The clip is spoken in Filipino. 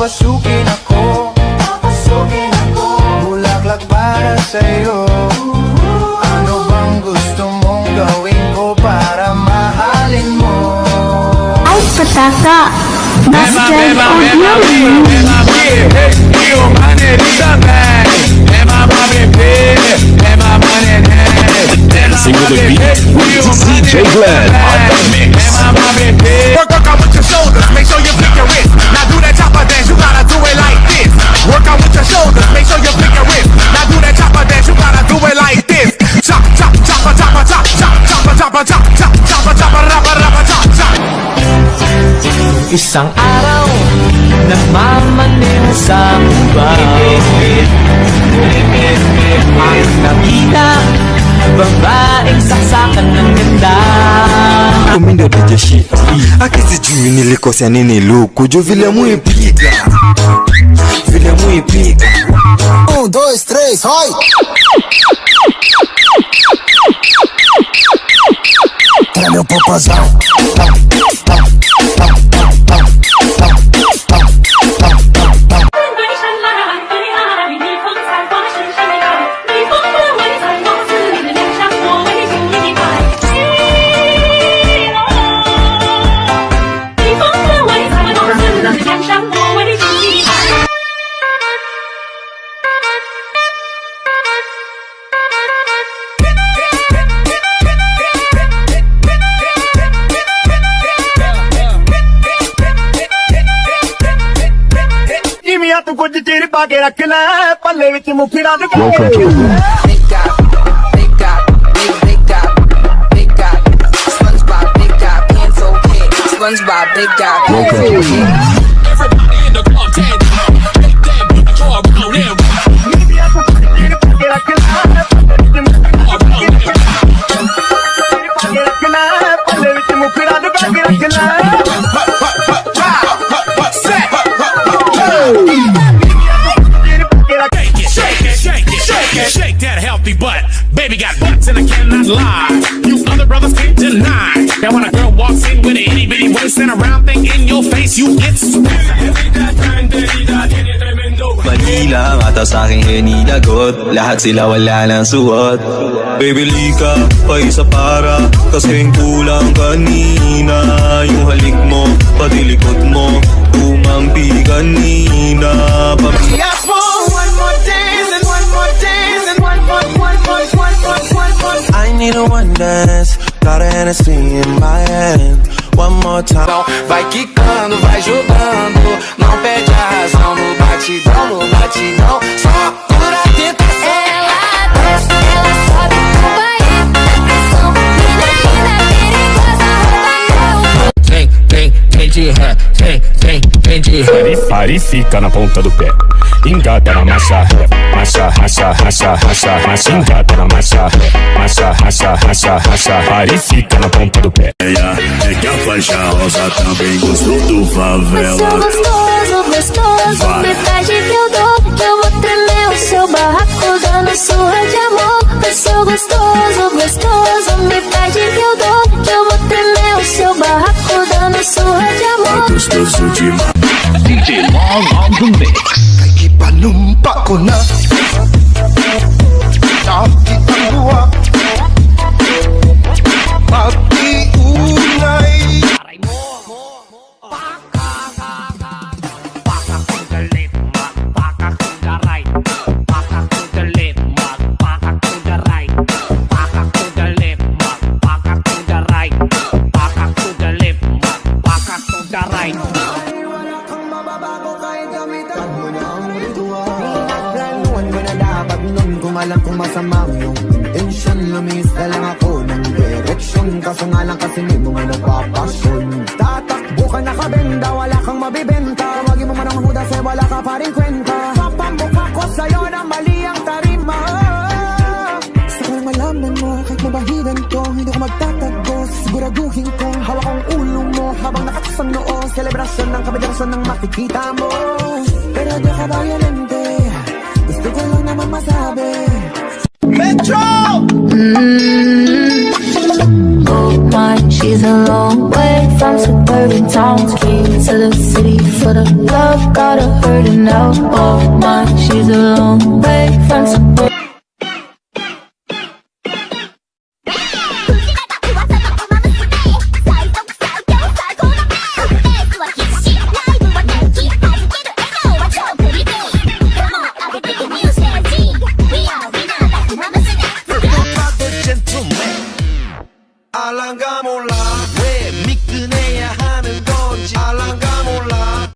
papasukin ako, bulaklak para sa'yo. Ano bang gusto mong gawin ko para mahalin mo? Ay, pataka! Basket o beauty! Dancing with the beat with DJ Glenn on the mix. Work out with your shoulders, make sure you flick your wrist. Now do that chopper dance, you gotta do it like this. Work out with your shoulders, make sure you flick your wrist. Now do that chopper dance, you gotta do it like this. Chop, chop, chopper, chopper, chop, chop, chopper, chopper, chop, chop, chopper, chopper, rapper, rapper, chop, chop. Isang araw, nagmamaneho sa Cubao. Ang nakita, babaeng saksakan ng ganda. Comindo DJ shit akisi juu nilikosea nini luku juu vile muipiga 1, 2, 3, hoi Tráeme un popozão. ਤੂੰ ਕੁਝ ਚਿਰ ਪਾ ਕੇ ਰੱਖ ਲੈ ਪੱਲੇ ਵਿੱਚ ਮੁੱਠੀਆਂ ਦੇ SpongeBob, big guy. Welcome to Everybody in the club, take that beat, draw around him. Shake that healthy butt. Baby got butts and I cannot lie. You other brothers can't deny. Now when a girl walks in with an itty bitty waist and a round thing in your face, you get Mali lang ata sa'king hinilagot. Lahat sila wala nang suot. Baby lika, pa isa para kasing kulang kanina. Yung halik mo, pati likod mo umampi kanina. Yes, for one more dance and one more dance and one more. I need a one dance, got a Hennessy in my hand. One more time. Vai quicando, vai jogando. Não perde a razão no batidão, no batidão. Só por a tentação. Ela desce, ela sobe no banheiro. Atenção, mina linda, perigosa, rouba meu. Vem de ré, vem de ré. Pare e fica na ponta do pé. Engata na marcha ré, marcha, racha, racha, racha, racha. Engata na marcha ré, marcha, racha, racha, racha. Pare e fica na ponta do pé. É que a faixa rosa também gostou do favela. Gostoso, me pede que eu dou, que eu vou tremer o seu barraco dando surra de amor. Eu sou gostoso, me pede que eu dou, que eu vou tremer o seu barraco dando surra de amor. Gostoso demais. DJ Long on the mix. Ipanumpa ko na nakitangguha pag-iunay. Alam kong masama yung intention, lumis na lang ako ng direksyon. Kaso nga lang kasi hindi mo nagpapasyon. Tatakbo ka nakabenda, wala kang mabibenta. Wagi mo man ang hudas eh, wala ka pa rin kwenta. Papamukha ko sa'yo na mali ang tarima. Gusto ko lang malaman mo, kahit mabahiran ko, hindi ko magtatago. Siguraduhin kong hawak ang ulo mo habang nakatusang noo. Selebrasyon ng kabadyarasyon ng makikita mo. Pero di ka violente, gusto ko lang naman masabi. Metro! Gold mine, she's a long way from suburban towns. King to the city for the love. Got her hurting now. Oh my, she's a long way from support.